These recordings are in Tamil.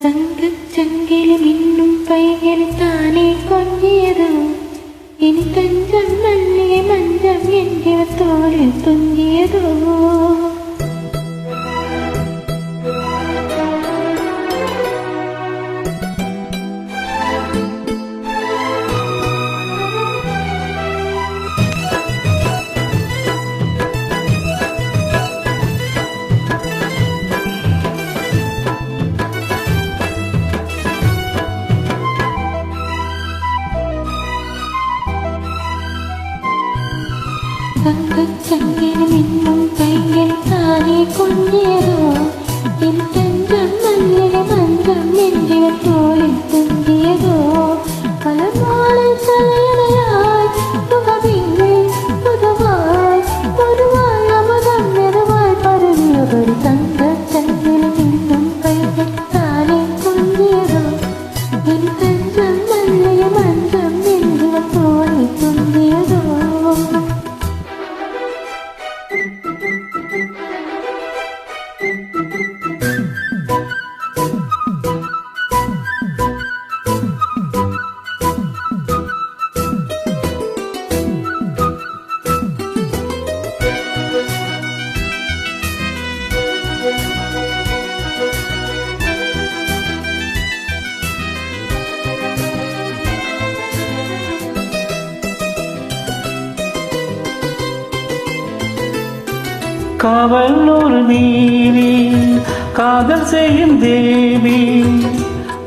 தங்கச் சங்கிலி மின்னும் பையில் தானே கொஞ்சியதோ இனி தஞ்சம் மல்லிகை மஞ்சம் என்கிற தோளில் துஞ்சியதோ தங்கச் சங்கிலி மின்னும் கையில் தானே கொஞ்சியதோ என் தஞ்சம் மல்லிகை மஞ்சம் என்கிற தோளில் துஞ்சியதோ பல மாலை தலையணையாய் முகவில்லை புதுவாய் பொதுவாய் அமுதம் மெதுவாய் பருவியபடி தங்கச் சங்கிலி மின்னும் கையில் தானே கொஞ்சியதோ என் தஞ்சம் மல்லிகை மஞ்சம் என்கிற தோளில் துஞ்சியதோ காவல் ஒரு நீதி காதல் செய்யும் தேவி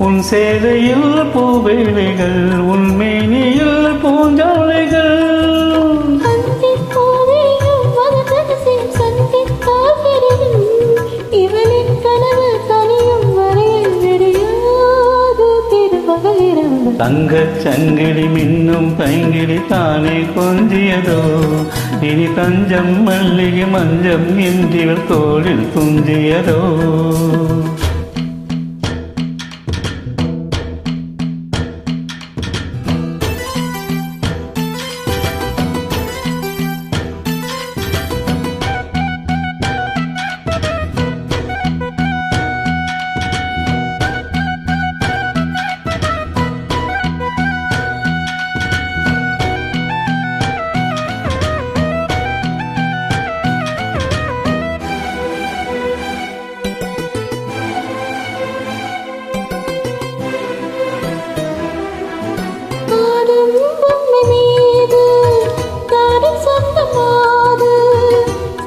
உன் சேவையில் பூவேலைகள் உன் மேனியில் பூஞ்சாலைகள் தங்கச் சங்கிலி மின்னும் பைங்கிலி தானே கொஞ்சியதோ இனி தஞ்சம் மல்லிகை மஞ்சம் என்றிவள் தோளில் துஞ்சியதோ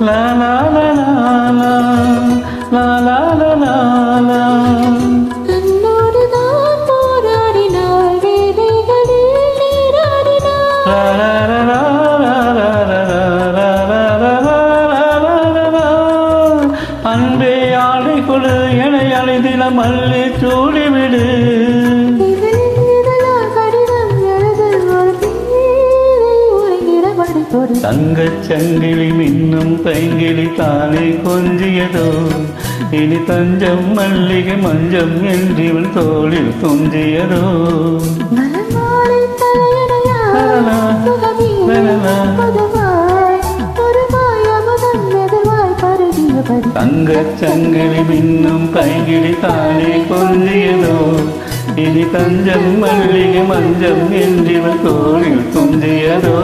La la la la la la la la la தன்னோடு தான் போராடினாள் வேலைகளில் நீராடினாள் la la la la la la la la அன்பே ஆடை கொடு என அழைதில மல்லி சூடிவிடு தங்கச் சங்கிலி மின்னும் பைங்கிலி தானே கொஞ்சியதோ இனி தஞ்சம் மல்லிகை மஞ்சம் என்றிவள் தோளில் துஞ்சியதோ தங்கச் சங்கிலி மின்னும் பைங்கிலி தானே கொஞ்சியதோ இனி தஞ்சம் மல்லிகை மஞ்சம் என்றிவள் தோளில் துஞ்சியதோ